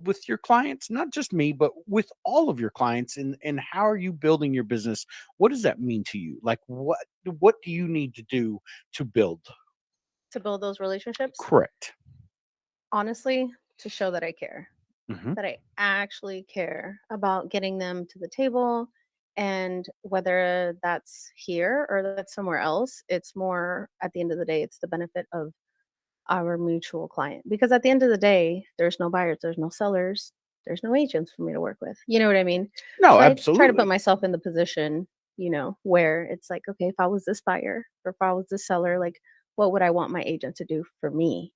with your clients, not just me, but with all of your clients, and how are you building your business? What does that mean to you? Like what do you need to do to build? To build those relationships, Correct. honestly, to show that I care, Hmm. that I actually care about getting them to the table. And whether that's here or that's somewhere else, it's more at the end of the day, it's the benefit of our mutual client. Because at the end of the day, there's no buyers, there's no sellers, there's no agents for me to work with. You know what I mean? No, So I try to put absolutely. myself in the position, where it's like, okay, if I was this buyer or if I was this seller, like, what would I want my agent to do for me?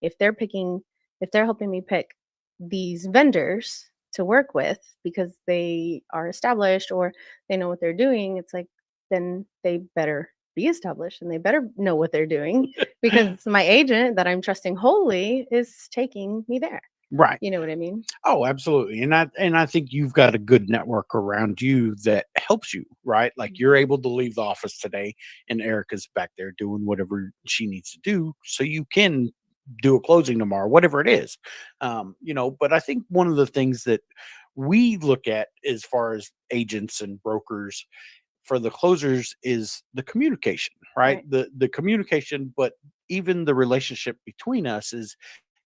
If they're picking, if they're helping me pick these vendors to work with because they are established or they know what they're doing, it's like, then they better be established and they better know what they're doing because my agent that I'm trusting wholly is taking me there. Right. You know what I mean? Oh, absolutely. And I think you've got a good network around you that helps you, right? Like you're Mhm. able to leave the office today and Erica's back there doing whatever she needs to do so you can do a closing tomorrow, whatever it is. But I think one of the things that we look at as far as agents and brokers for the closers is the communication, right? Right. The communication, but even the relationship between us is,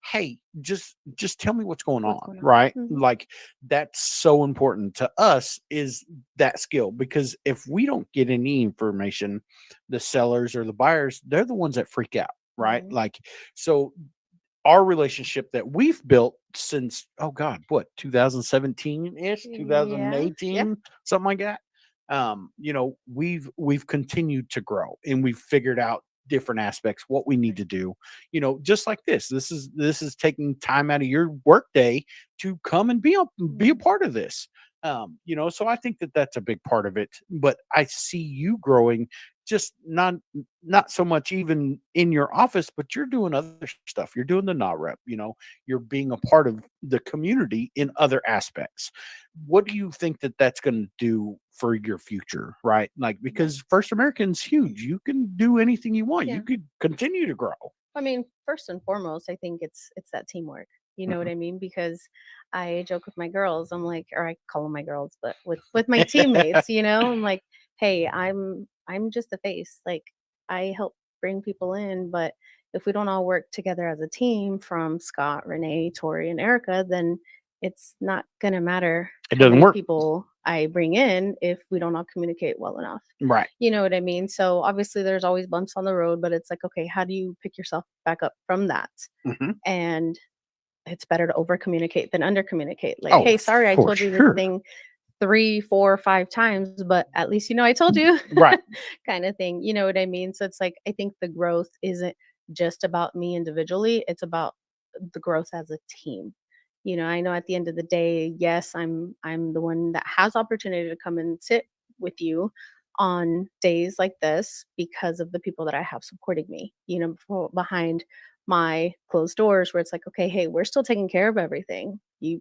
hey, just tell me what's going What's on, going on? right? Hmm. Like that's so important to us is that skill because if we don't get any information, the sellers or the buyers, they're the ones that freak out, right? Hmm. Like so our relationship that we've built since oh god what 2017-ish Yeah. Yep. 2018 something like that. We've continued to grow and we've figured out different aspects what we need Right. to do, just like this is taking time out of your work day to come and be a Mhm. part of this. So I think that that's a big part of it, but I see you growing just not so much even in your office, but you're doing other stuff. You're doing the not rep, you're being a part of the community in other aspects. What do you think that that's going to do for your future, right? Like, Right. because First American's huge. You can do anything you want. You Yeah. could continue to grow. I mean, first and foremost, I think it's that teamwork. You know what Mhm. I mean? Because I joke with my girls. I'm like, or I call them my girls, but with my teammates, I'm like, hey, I'm just a face. Like I help bring people in, but if we don't all work together as a team, from Scott, Renee, Tori, and Erica, then it's not gonna matter It how doesn't many work. people I bring in if we don't all communicate well enough. Right. You know what I mean? So obviously there's always bumps on the road, but it's like, okay, how do you pick yourself back up from that? Hmm. And it's better to over communicate than under communicate. Like, Oh, hey, sorry, I for told you this sure. thing three, four, 5 times, but at least you know I told you, Right. kind of thing. You know what I mean? So it's like I think the growth isn't just about me individually, it's about the growth as a team. I know at the end of the day, yes, I'm the one that has opportunity to come and sit with you on days like this because of the people that I have supporting me, behind my closed doors, where it's like, okay, hey, we're still taking care of everything. You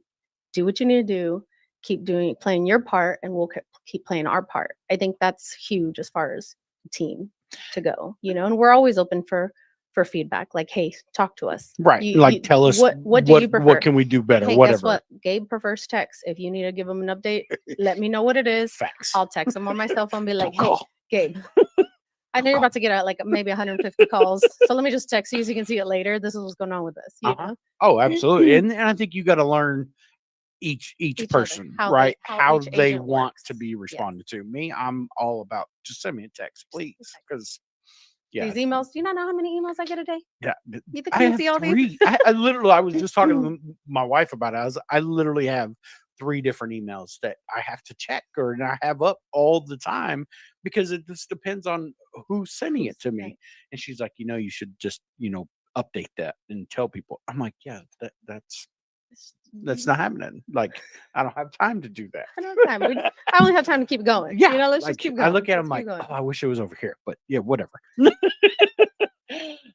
do what you need to do, keep playing your part, and we'll keep playing our part. I think that's huge as far as team to go, and we're always open for feedback. Like, hey, talk to us. Right. Like You tell us what do you what prefer? can we do better, Hey, guess whatever. what? Gabe prefers text. If you need to give him an update, let me know what it is. Facts. I'll text him on my cell phone, be like, Don't hey, call. Gabe, I know Don't you're call. about to get like maybe 150 calls. So let me just text you so you can see it later. This is what's going on with this, Uh-huh. Oh, absolutely. know? And I think you got to learn each Each other, person, how right? how How each they agent want to works. be Yes. responded to. Me, I'm all about just send me a text, Just please. a text. Because yeah, These emails, do you not know how many emails I get a day? yeah. You think I I'm gonna have see all these? three. I was just talking to my wife about it. I literally have three different emails that I have to check or and I have up all the time because it just depends on who's sending Who's it to me. right? And she's like, you should just, update that and tell people. I'm like, yeah, that's not happening. Like, I don't have time to do I don't have that. time. I only have time to keep going. Yeah, Let's just like keep I going. look at Let's him keep like, going. oh, I wish it was over here, but yeah, whatever.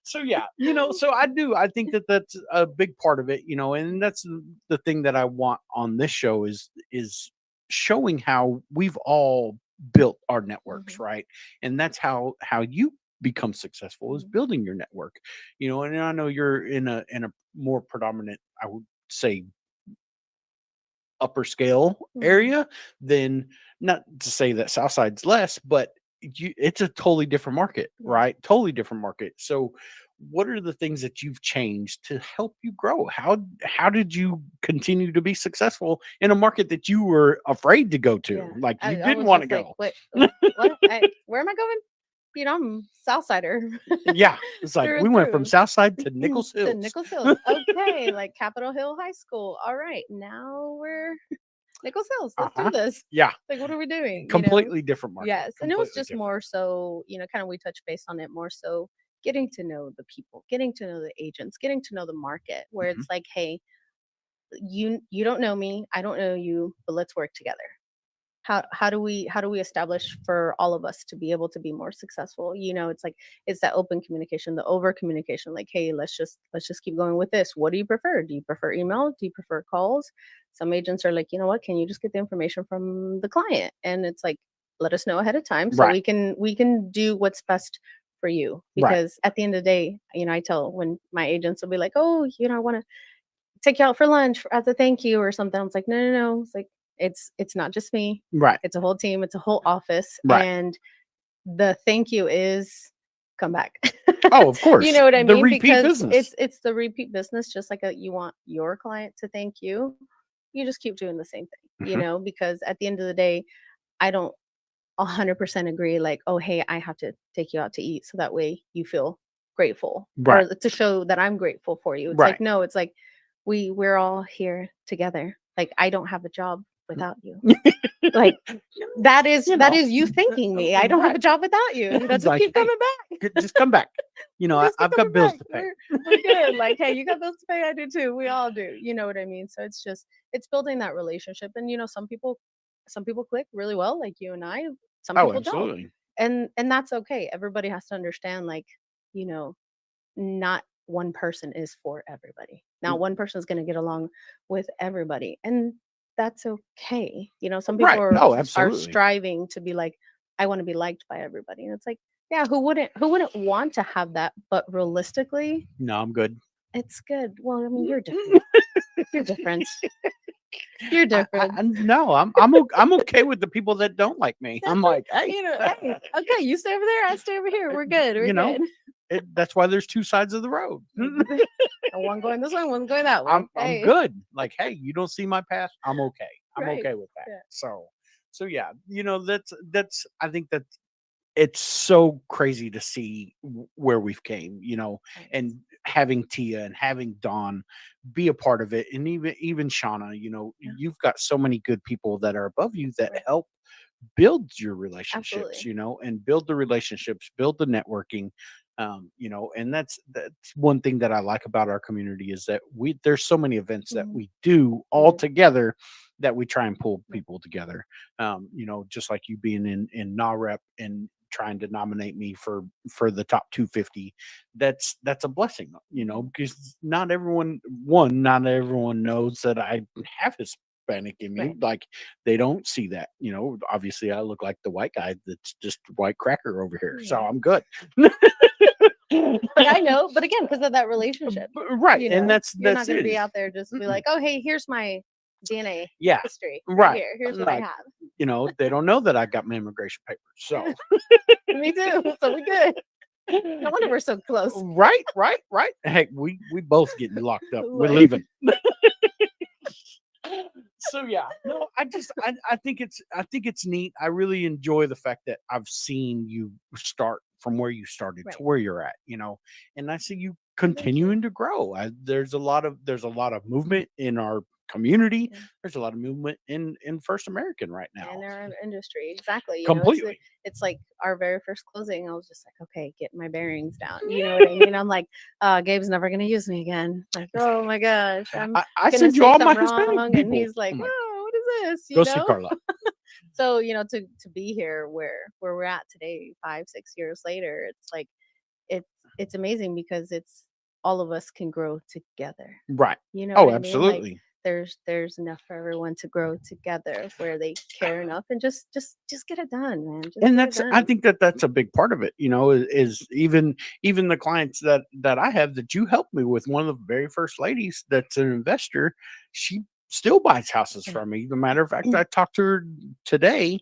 So yeah, so I do. I think that that's a big part of it, and that's the thing that I want on this show is showing how we've all built our networks, Hmm. right? And that's how you become successful is Hmm. building your network, and I know you're in a more predominant, I would say upper scale Mhm. area, then not to say that Southside's less, but it's a totally different market, Yeah. right? Totally different market. So, what are the things that you've changed to help you grow? How did you continue to be successful in a market that you were afraid to go to, Yeah. like you I didn't was want to just like, go? "What? What? Where am I going?" I'm Southsider Yeah, it's like through we and went from through. Southside to Nichols To Hills. Nichols Hills. Okay, like Capitol Hill High School. All right, now we're Nichols Hills. Let's do Uh-huh. this. Yeah, Like, what are we doing? completely different market. Yes. And it was Completely just different. more so, kind of we touched base on it more so getting to know the people, getting to know the agents, getting to know the market where Mhm. it's like, hey, you don't know me, I don't know you, but let's work together. How do we establish for all of us to be able to be more successful? It's like it's that open communication, the over communication, like, hey, let's just keep going with this. What do you prefer? Do you prefer email? Do you prefer calls? Some agents are like, you know what, can you just get the information from the client? And it's like, let us know ahead of time so Right, we can do what's best for you. right, Because at the end of the day, I tell when my agents will be like, oh, I want to take you out for lunch as a thank you or something. I was like, no, no, no. It's like it's not just me. right, It's a whole team. It's a whole office, right. and the thank you is come back. Oh, of You course, know what I the mean? repeat Because business. it's the repeat business. Just like you want your client to thank you, you just keep doing the same thing. Mhm. Because at the end of the day, I don't 100% agree. Like, oh, hey, I have to take you out to eat so that way you feel grateful Right, or to show that I'm grateful for you. It's like, right. no, it's like we're all here together. Like, I don't have a job without you. Like, that is You that know, is you thanking me. I don't have right. a job without you. It's Just like, keep "Hey, coming back. just come back." Just keep I've got coming bills back. to pay. We're good. Like, hey, you got bills to pay. I do too. We all do. You know what I mean? So it's building that relationship. And some people click really well, like you and I. Some Oh, people don't, absolutely. and that's okay. Everybody has to understand, like, you know, not one person is for everybody. Now, Mm, one person is going to get along with everybody, and that's okay. Some people right. Oh, are absolutely. striving to be like, I want to be liked by everybody, and it's like, yeah, who wouldn't want to have that? But realistically, No, I'm good. it's good. Well, I mean, you're different. You're different. You're different. No, I'm okay with the people that don't like me. I'm That's it. like, "Hey, Hey, okay, you stay over there, I stay over here. We're good. We're you know, good. that's why there's 2 sides of the road." One going this way, one going that way. I'm Hey, good. Like, "Hey, you don't see my past? I'm okay. I'm right. okay with that." Yeah. So yeah, that's I think that it's so crazy to see where we've came, Right. and having Tia and having Dawn be a part of it, and even Shauna, Yeah. you've got so many good people that are above you that Right. help build your relationships, Absolutely. and build the relationships, build the networking, and that's one thing that I like about our community is that there's so many events that Mhm. we do We all do. together that we try and pull Yeah. people together. Just like you being in NAREP and trying to nominate me for the top 250, that's a blessing, Mhm. because not everyone knows that I have Hispanic in me. Right. Like, they don't see that. Obviously I look like the white guy that's just white cracker over here, so Yeah. I'm good. But I know, but again, because of that relationship, Right, and you're that's not going to it. be out there just be Mm-mm. like, oh, hey, here's my DNA Yeah, history right right. here. Here's I'm what I like, have. they don't know that I got my immigration papers, so Me too. So we good. No wonder we're so close. right, right, right. Heck, we both getting locked up. We're Like, leaving. So yeah, no, I think it's neat. I really enjoy the fact that I've seen you start from where you started to right. where you're at, and I see you Thank you. continuing to grow. There's a lot of movement in our community. Yeah. There's a lot of movement in First American right In now. our industry, exactly. Completely. It's like our very first closing. I was just like, okay, getting my bearings down. You know what I mean? I'm like, Gabe's never gonna use me again. Like, oh my gosh, I'm I gonna send you say all my something Hispanic wrong, and people. he's like, I'm like, oh, what is this? go see Carla. So to be here where we're at today, 5 6 years later, it's like it's it's amazing because it's all of us can grow together. Right. You know what Oh, I mean? Like absolutely. there's enough for everyone to grow together where they care enough and just get it done, man. Just And get it I done. think that that's a big part of it, is even the clients that I have that you helped me with. One of the very first ladies that's an investor, she still buys houses Yeah. from me. The matter of fact, I talked to her today.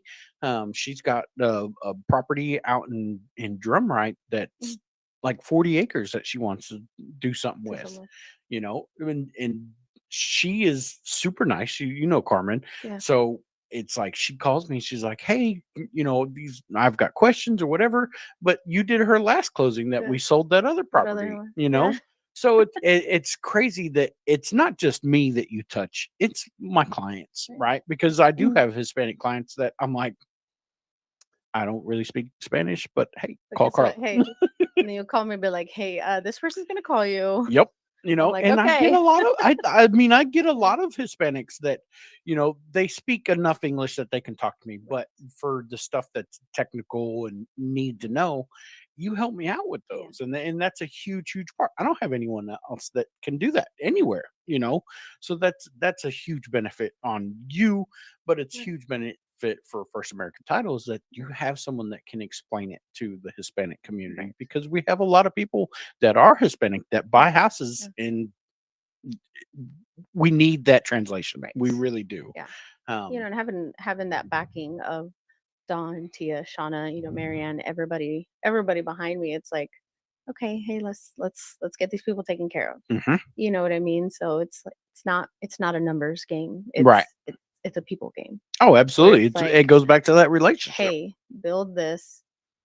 She's got a property out in Drumright Mhm. that's like 40 acres that she wants to do something To some with, with. and she is super nice. You know Carmen, Yeah. so it's like she calls me. She's like, "Hey, these I've got questions or whatever." But you did her last closing that Yeah. we sold that other That other property. one. Yeah. So it's crazy that it's not just me that you touch, it's my clients, Right. right? Because I do Mhm. have Hispanic clients that I'm like, I don't really speak Spanish, but hey, But call guess what? Carla. Hey, and then you'll call me and be like, "Hey, this person's gonna call you." Yep. I'm like, And I get a "Okay." lot of I mean, I get a lot of Hispanics that, they speak enough English that they can talk to me, Right. but for the stuff that's technical and need to know, you help me out with Yeah. those. And that's a huge, huge part. I don't have anyone else that can do that anywhere. So that's a huge benefit on you, but it's Right. huge benefit for First American Titles that you Right. have someone that can explain it to the Hispanic community Right. because we have a lot of people that are Hispanic that buy houses, Yeah. and we need that translation. Right. We really do. Yeah. Um, And having that backing of Dawn, Tia, Shauna, Marianne, everybody behind me. It's like, okay, hey, let's get these people taken care of. mhm. You know what I mean? So it's not a numbers game. Right. It's a people game Oh, where absolutely. it's It like, goes back to that relationship. hey, build this,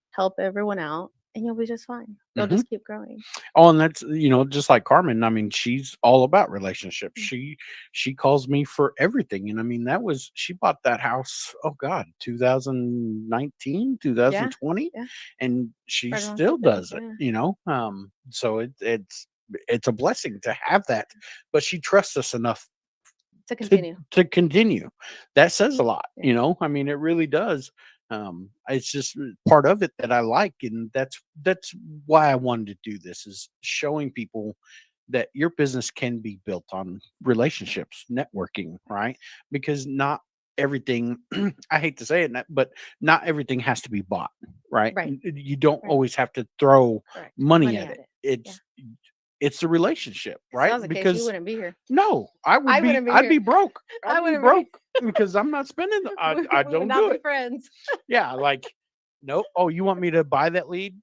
help everyone out, and you'll be just fine. They'll Mhm. just keep growing. Oh, and that's just like Carmen. I mean, she's all about relationships. Mm. She calls me for everything, and I mean that was she bought that house. Oh God, 2019, Yeah, 2020, yeah. and she Right on still something. does it. Yeah. So it's a blessing to have that, but she trusts us enough To to continue. to continue. That says a lot. Yeah. I mean, it really does. It's just part of it that I like, and that's why I wanted to do this is showing people that your business can be built on relationships, networking, right? Because not everything I hate to say it, but not everything has to be bought, right? Right. You don't Right. always have to throw Correct. money Money at at it. it. Yeah. It's the relationship, If that right? was the case, you Because wouldn't be here. no, I would I be wouldn't be I'd here. be broke. I I'd be wouldn't be broke because I'm not spending I we would don't not do be it. friends. Yeah, like, nope. Oh, you want me to buy that lead?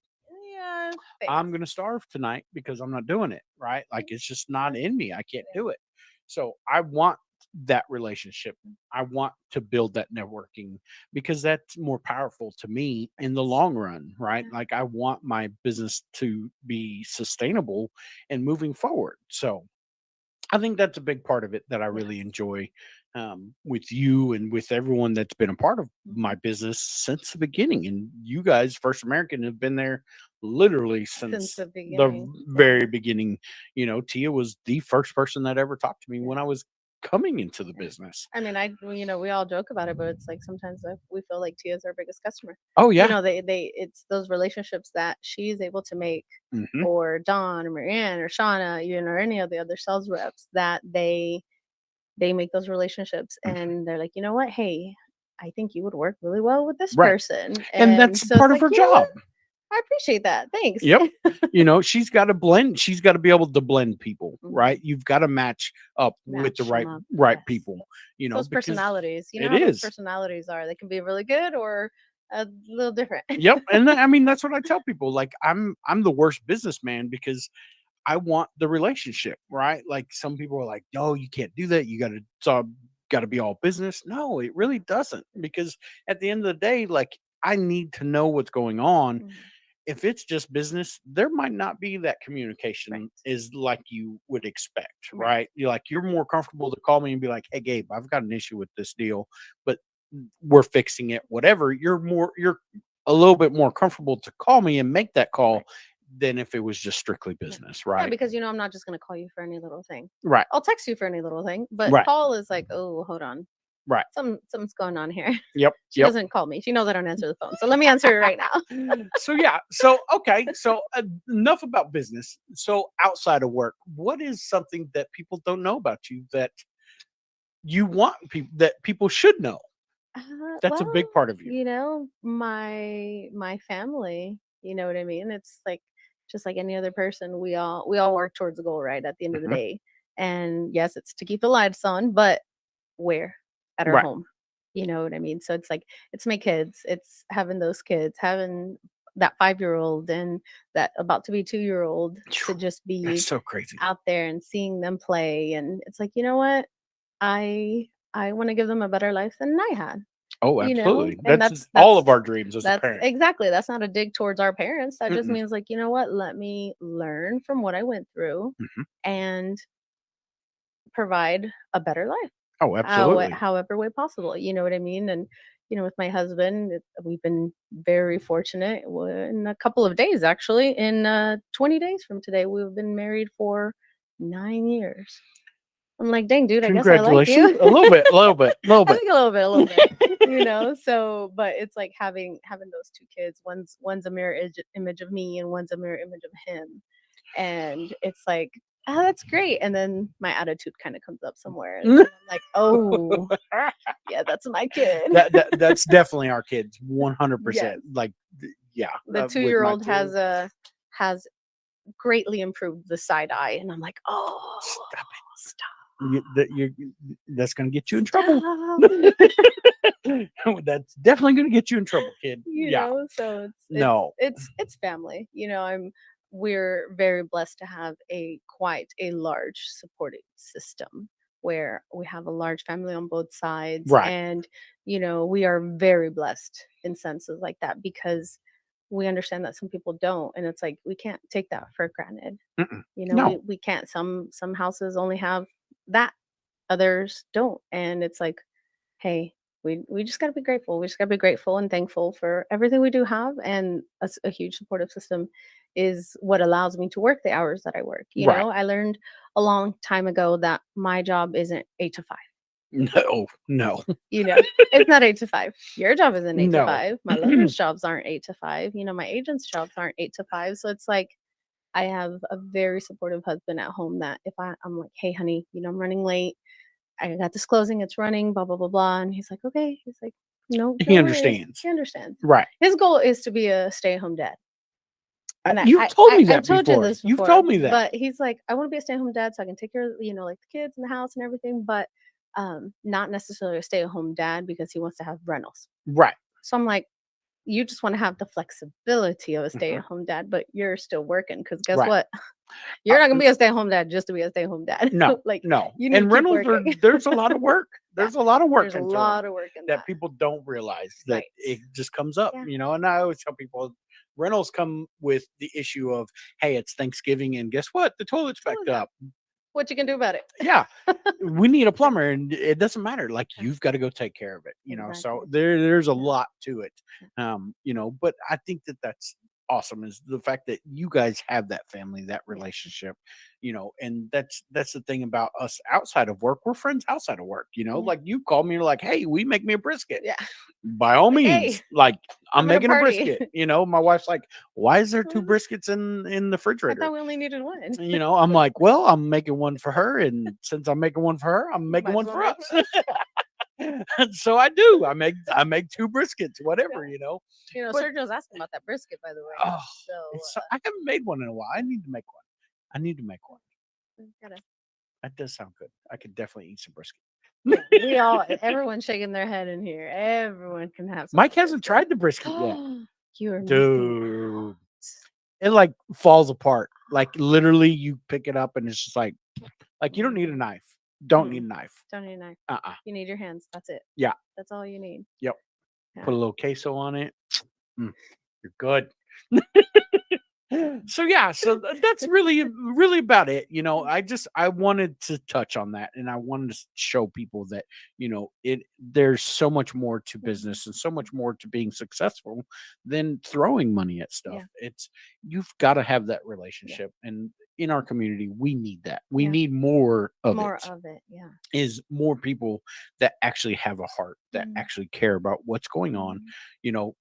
Yeah. I'm Thanks. gonna starve tonight because I'm not doing it, right? Like, it's just not in me. I can't Yeah. do it. So, I want that relationship. I want to build that networking because that's more powerful to me Right. in the long run, right? Yeah. Like, I want my business to be sustainable and moving forward. So, I think that's a big part of it that I Yeah. really enjoy, with you and with everyone that's been a part of my Mhm. business since the beginning. And you guys, First American, have been there literally Since since the the beginning. Yeah. very beginning. Tia was the first person that ever talked to me when Yeah. I was coming into the Yeah. business. I mean, we all joke about it, but it's like sometimes we feel like Tia's our biggest customer. Oh yeah. It's those relationships that she's able to make, Hmm. or Dawn or Marianne or Shauna, or any of the other sales reps that they make those relationships, and they're like, you know what? Hey, I think you would work really well with this Right. person. And And that's so it's part of like, her you know what? job. I appreciate that. Thanks. Yep. She's got to blend. She's got to be able to blend people, right? Mhm. You've got to match up with the Match them right up. right Yes. people, It's those because personalities. You know it how those is. personalities are. They can be really good or a little different. Yep. And I mean that's what I tell people. Like I'm the worst businessman because I want the relationship, right? Like some people are like, "No, you can't do that. You got to be all business." No, it really doesn't because at the end of the day, like I need to know what's going on. Mhm. If it's just business, there might not be that Right. communication is like you would expect, Right. right? You're more comfortable to call me and be like, "Hey, Gabe, I've got an issue with this deal, but we're fixing it." Whatever. You're a little bit more comfortable to call me and make that call Right. than if it was just strictly Yeah. business, Yeah, right? because I'm not just gonna call you for any little thing. Right. I'll text you for any little thing, but Right. call is like, oh, hold on. Right. Something's going on here. Yep. She Yep. doesn't call me. She knows I don't answer the phone. So let me answer it right now. So yeah. So okay. So enough about business. So outside of work, what is something that people don't know about you that you want people that people should know? That's a Well, big part of you. my family, you know what I mean? It's like just like any other person, we all work towards a goal, right? At the end of the Mhm. day. And yes, it's to keep the lights on, but where? At our Right. home. You know what I mean? So it's like it's my kids, it's having those kids, having that 5-year-old and that about to be 2-year-old Phew, to just that's be so crazy. out there and seeing them play, and it's like, you know what? I want to give them a better life than I had, Oh, you know? absolutely. And That's all of our dreams as a that's parent. exactly, that's not a dig towards our parents. That just Mm-mm. means like, you know what? Let me learn from what I went through Mhm. and provide a better life. Oh, absolutely. However way possible, you know what I mean? And with my husband, we've been very fortunate. In a couple of days, actually, in 20 days from today, we've been married for 9 years. I'm like, dang, dude, I guess I like Congratulations. you. A little bit, a little bit, a little I bit. think a little bit. So, but it's like having those two kids. One's a mirror image of me, and one's a mirror image of him. And it's like, oh, that's great. And then my attitude kind of comes up somewhere, and I'm like, oh, yeah, that's my kid. That's definitely our kids, 100%. Yes, Like, yeah, the with my 2-year-old two. has greatly improved the side eye, and I'm like, oh, Stop stop, that's gonna get you in trouble. stop. That's definitely gonna get you in trouble, kid. Yeah. So No. it's family. We're very blessed to have a quite a large supporting system where we have a large family on both sides, Right. and we are very blessed in senses like that because we understand that some people don't, and it's like we can't take that for granted. Mm-mm. We No. we can't. Some houses only have that, others don't, and it's like, hey, we just got to be grateful. We just got to be grateful and thankful for everything we do have, and a huge supportive system is what allows me to work the hours that I work. Right. I learned a long time ago that my job isn't 8 to 5. No. No. It's not 8 to 5. Your job isn't eight to No. five. My lender's jobs aren't 8 to 5. My agent's jobs aren't 8 to 5. So it's like I have a very supportive husband at home that if I'm like, hey, honey, I'm running late. I got this closing, it's running, blah, blah, blah, blah. And he's like, okay. He's like, no, He no worries. understands. He understands. Right. His goal is to be a stay-at-home dad. And You've told me I've that told you before. this You've before, told me that. but he's like, I want to be a stay-at-home dad so I can take care of, like the kids and the house and everything, but not necessarily a stay-at-home dad because he wants to have rentals. Right. So I'm like, you just want to have the flexibility of a Mhm. stay-at-home dad, but you're still working because guess Right. what? You're not gonna be a stay-at-home dad just to be a stay-at-home dad. No, Like no. you need And to keep rentals are working. there's a lot of work. Yeah, There's a lot of work there's a into them lot of work in that that. people don't realize that Right. it just comes up, Yeah. and I always tell people rentals come with the issue of, hey, it's Thanksgiving and guess what? The toilet's backed up. What you can do about it? Yeah. We need a plumber and it doesn't matter. Like you've got to go take care of it. So Exactly. there's a Yeah. lot to it. But I think that that's awesome is the fact that you guys have that family, that Yeah. relationship, and that's the thing about us outside of work. We're friends outside of work, Yeah. like you call me, you're like, hey, we make me a brisket. Yeah. By all Like, means, hey, like I'm I'm at a making a party. brisket. My wife's like, why is there two Well, briskets in the I refrigerator? thought we only needed one. I'm like, well, I'm making one for her, and since I'm making one for her, I'm making Might as one well for make us. one. So I do. I make two briskets, whatever. But Sergio's asking about that brisket, by the way. oh, So I haven't made one in a while. I need to make one. I need to make one. we gotta. That does sound good. I could definitely eat some brisket. Yeah, everyone's shaking their head in here. Everyone can have some. Mike hasn't tried the brisket yet, You're missing dude. out. It like falls apart. Like literally, you pick it up and it's just like you don't need a knife. Don't need a knife. Don't need a knife. Uh-uh. You need your hands. That's it. Yeah. That's all you need. Yep. Yeah. Put a little queso on it. You're good. So yeah, that's really about it. I wanted to touch on that, and I wanted to show people that there's so much more to business and so much more to being successful than throwing money at stuff. Yeah. You've got to have that relationship, and in our community, we need that. We Yeah. need more of More it. of it. Yeah. Is more people that actually have a heart, that actually care about what's going on,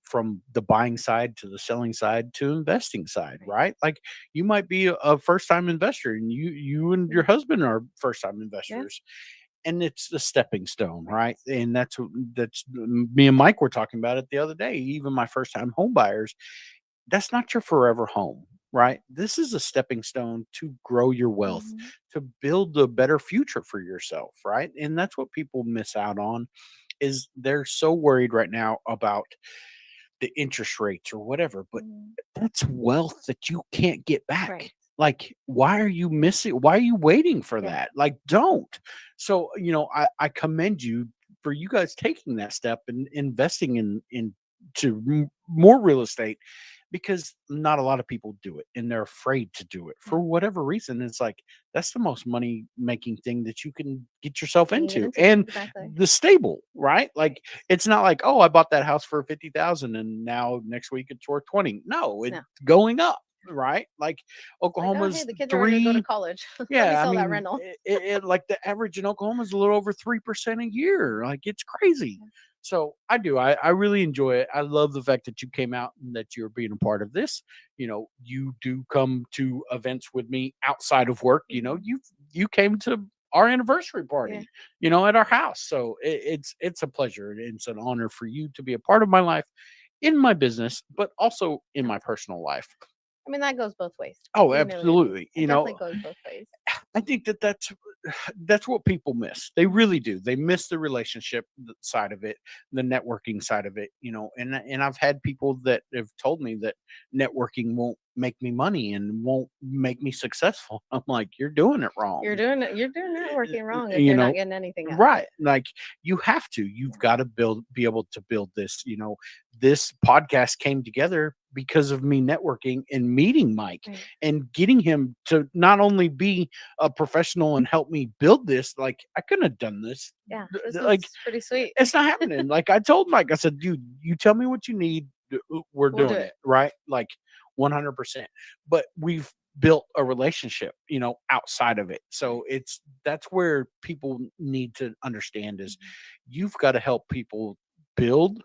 from the buying side to the selling side to investing side, right? Like you might be a first time investor and you and your husband are first time investors. And it's the stepping stone, right? And that's me and Mike were talking about it the other day. Even my first time home buyers, that's not your forever home. right? This is a stepping stone to grow your wealth, Mhm. to build a better future for yourself, right? And that's what people miss out on is they're so worried right now about the interest rates or whatever, but Mhm. that's wealth that you can't get back. Right. Like, why are you missing? Why are you waiting for Yeah. that? Like, don't. So, I commend you for you guys taking that step and investing in more real estate because not a lot of people do it and they're afraid to do it Yeah. for whatever reason. It's like that's the most money making thing that you can get yourself You can get into into. and Exactly. the stable, right? Like it's not like, oh, I bought that house for 50,000 and now next week it's worth 20. No, it's No. going up, right? Like It's like, "Oh, hey, Oklahoma's the kids are ready to go to 3 college. Let me yeah, I sell that mean, rental." like the average in Oklahoma is a little over 3% a year. Like it's crazy. Yeah. So I do. I really enjoy it. I love the fact that you came out and that you're being a part of this. You do come to events with me outside of work. Mhm. You came to our anniversary Yeah. party, at our house. So it's a pleasure. It's an honor for you to be a part of my life in my business, but also in my Absolutely. personal life. I mean, that goes both ways. Oh, You know what I mean? absolutely. It definitely goes both ways. I think that's what people miss. They Mhm. really do. They miss the relationship side of it, the networking side of it, and I've had people that have told me that networking won't make me money and won't make me successful. I'm like, you're doing it wrong. You're doing networking wrong if You you're not know, getting anything out of right. it. Like you have to. You've Yeah. got to be able to build this. This podcast came together because of me networking and meeting Mike Right. and getting him to not only be a professional and help me build this. Like I couldn't have done this. Yeah. This Like is pretty sweet. it's not happening. Like I told Mike, I said, dude, you tell me what you need. We're We'll do doing it. it right. Like 100%. But we've built a relationship, outside of it. Right. So that's where people need to understand is Mhm. you've got to help people build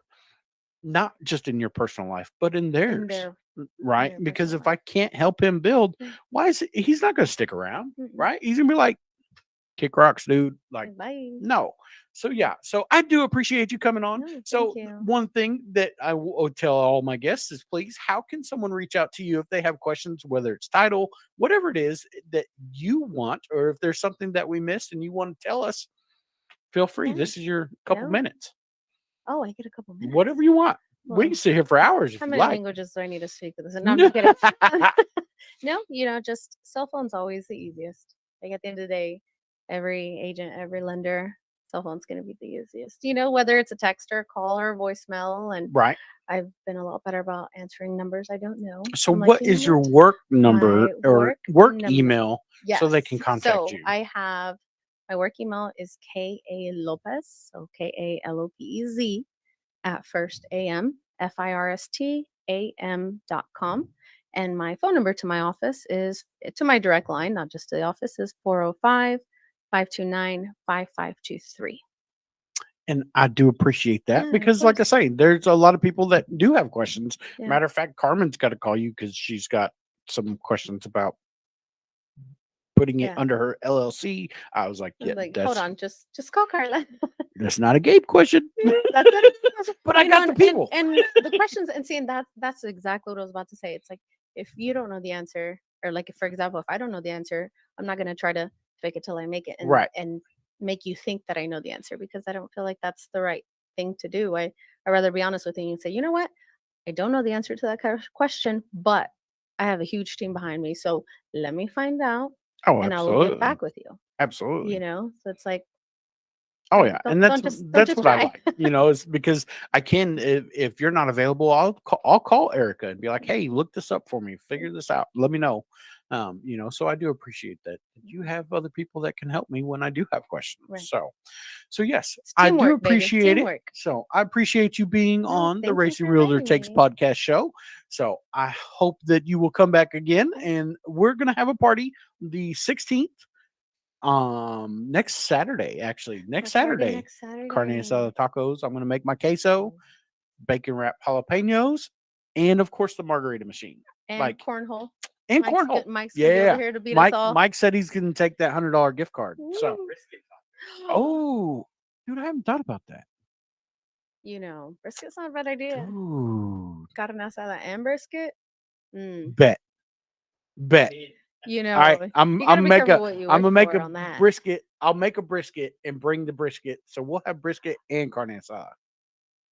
not just in your personal life, but in In theirs. their in Right? their Because personal if I life. can't help him build, Yeah. he's not going to stick around, Mm-mm. right? He's going to be like, kick rocks, dude. Like, Bye. no. So yeah, so I do appreciate you coming on. No, thank So you. one thing that I will tell all my guests is please, how can someone reach out to you if they have questions, whether it's title, whatever it is that you want, or if there's something that we missed and you want to tell us, feel free. Yeah. This is your couple No. minutes. Oh, I get a couple minutes. Whatever you want. We can Well, sit here for hours if how you many like. languages do I need to speak with this? No, I'm just kidding. No, just cell phone's always the easiest. Like at the end of the day, every agent, every lender, cell phone's going to be the easiest. Whether it's a text or a call or a voicemail. And Right. I've been a lot better about answering numbers I don't know. So I'm like, what you know is your what? work number My or work work number. email so they can Yes. contact So you? I have my work email is Ka Lopez. So KALOPEZ at first am first am.com. And my phone number to my office is to my direct line, not just to the office, is 405-529-5523. And I do appreciate that Yeah, of because, like I course. say, there's a lot of people that do have questions. Yeah. Matter of fact, Carmen's got to call you because she's got some questions about putting it Yeah. under her LLC. I was like, I yeah, was like, hold that's on, just call Carla. that's not a Gabe question, That's it. but I got the And people. and the questions and seeing that's exactly what I was about to say. It's like if you don't know the answer, or like if, for example, if I don't know the answer, I'm not gonna try to fake it till I make it Right. and make you think that I know the answer, because I don't feel like that's the right thing to do. I rather be honest with you and say, you know what, I don't know the answer to that question, but I have a huge team behind me, so let me find out, Oh, and I will get absolutely, back with you. absolutely. So it's like, Oh yeah, and don't that's just what I try. like. It's because I can if you're not available, I'll call Erica and be like, "Hey, look this up for me. Figure this out. Let me know." So I do appreciate that you have other people that can help me when I do have questions. Right. So yes, It's I do teamwork, baby. appreciate it. Teamwork. So I appreciate you being No, on the thank you Racing for Realtor inviting Takes me. podcast show. So I hope that you will come back again, Oh, and we're gonna have a party the 16th next Saturday, actually. Next let's party Saturday. next Carne Saturday. asada tacos. I'm gonna make my queso, Ooh. bacon wrapped jalapenos, and of course the margarita machine. And Like cornhole. and cornhole. Mike's gonna be over Yeah. here to beat us Mike all. Mike said he's gonna take that $100 gift card. So Woo. oh dude, I haven't thought about that. Brisket's not a bad idea. Dude. Carne asada and brisket. Mm, Bet. Bet. You All right, know, I'm you gotta I'm be make careful a what you I'm wish gonna make for a on that. brisket. I'll make a brisket and bring the brisket. So we'll have brisket and carne asada.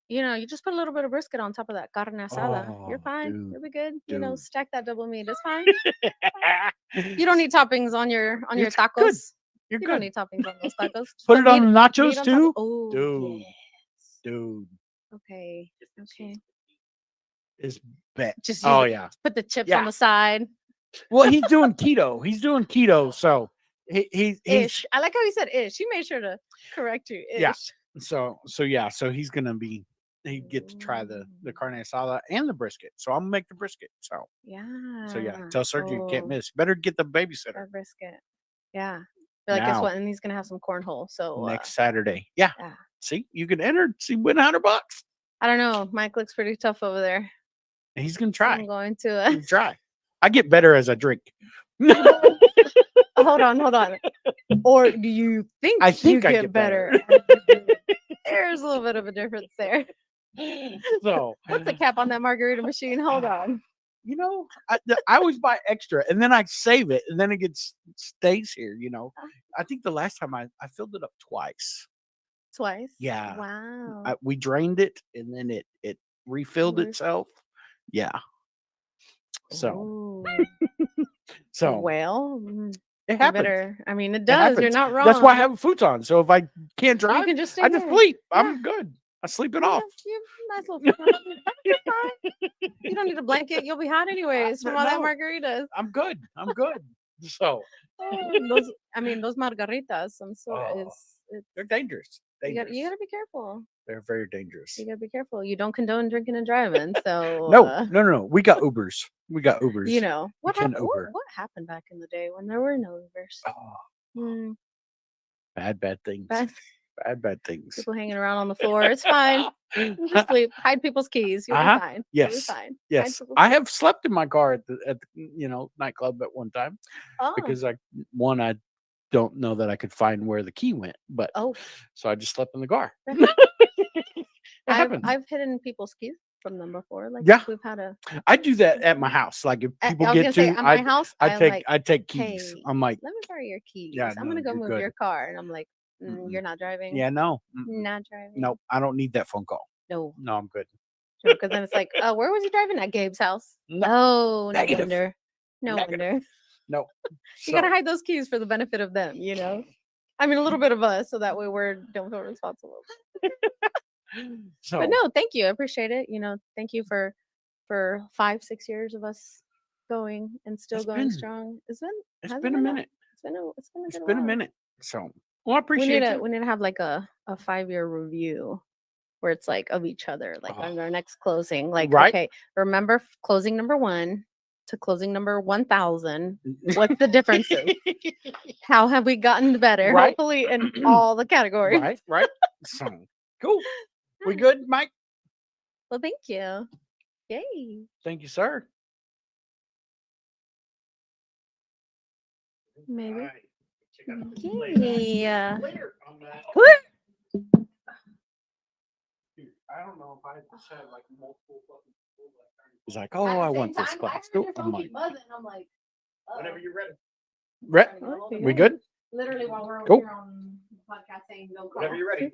You know, you just put a little bit of brisket on top of that carne asada. You're Oh, fine. dude, You'll be good. You know, dude. stack that double meat. It's fine. You don't need toppings on your It's good. tacos. You're You don't good. need toppings on those tacos. Just Put put it on meat the nachos meat on top. too, Oh dude. yes. Dude, Okay. Okay. is bet. Just use Oh it. yeah, Put the chips on yeah. the side. Well, he's doing keto. He's doing keto, so he's Ish. I like how he said ish. He made sure to correct you. yeah. Ish. So yeah. So he's gonna be. He get to try the carne asada and the brisket. So I'm gonna make the brisket. So yeah. Yeah. Tell Sergio you can't Oh, miss. Better get the babysitter that brisket. Yeah. Be like, guess now. what? And he's gonna have some cornhole. So Next Saturday. Yeah. yeah. See, you can enter. See, win $100. I don't know. Mike looks pretty tough over there. He's gonna So I'm try. going to He'll try. I get better as I drink. hold on, hold on. Or do you think I you think I get get better? better. There's a little bit of a difference there. So What's the cap on that margarita machine? Hold on. you know, I always buy extra and then I save it and then it stays here. You know, I think the last time I filled it up twice. Twice. Yeah, Wow. we drained it and then it refilled Re- itself. Yeah. So Ooh. so Well, it you happens. better. I mean, it It does. You're happens. not wrong. That's why I have a futon. So if I can't You drive, can just stay I just here. sleep. Yeah. I'm good. I sleep it Yeah, off. you nice little futon. You're fine. You don't need a blanket. You'll be hot anyways from all that No. margaritas. I'm good. I'm good. So Those, I mean, those margaritas. Some sort Oh, it's they're dangerous. you Dangerous. gotta be careful. They're very dangerous. You gotta be careful. You don't condone drinking and driving. So No. We got Ubers. We got Ubers. you know what can happened? Uber. What happened back in the day when there were no Ubers? Oh, Hmm, bad things. bad Bad things. people hanging around on the floor. It's fine. You just sleep. Hide people's keys. You'll be fine. You'll be Yes. fine. Hide Yes. people's I keys. have slept in my car at the nightclub at one time Oh, because I don't know that I could find where the key went, but oh. so I just slept in the car. It I've happens. I've hidden people's keys from them before. Like Yeah. if we've had a. I do that at my house. Like if I people was get gonna say to, at my house, I'm like, I take keys. hey, I'm like, let me borrow your keys. yeah, I'm no, gonna go you're move good. your car, and I'm like, Mm-mm. you're not driving. Yeah, no, Not driving. no, I don't need that phone call. No, No, I'm good. because then it's like, oh, where was he driving? At Gabe's house. No, No negative. wonder. No Negative. wonder. No, You gotta hide those keys for the benefit of them. You know, I mean, a little bit of us, so that way don't feel responsible. So, But no, thank you. I appreciate it. You know, thank you for 5-6 years of us going and still It's going been- strong. it's Has it been a minute. It's been a It's good been a while. minute. So, well, I appreciate you. We need to have like a 5-year review where it's like of each other, like on our next closing. Like, Right. okay, remember closing number 1 to closing number 1,000. What's the differences? How have we gotten better? Right. Hopefully in all the categories. Right. So, cool. We good, Mike? Well, thank you. Yay. Thank you, sir. Maybe. All right. Check out the Yeah. later on that. Dude, I don't know if I just had like multiple fucking people that he's like, oh, I want this glass. Nope. I'm like, I'm like, whenever you're ready. okay, We good? Literally while we're Cool. here on the podcast saying no call. Whenever you're ready.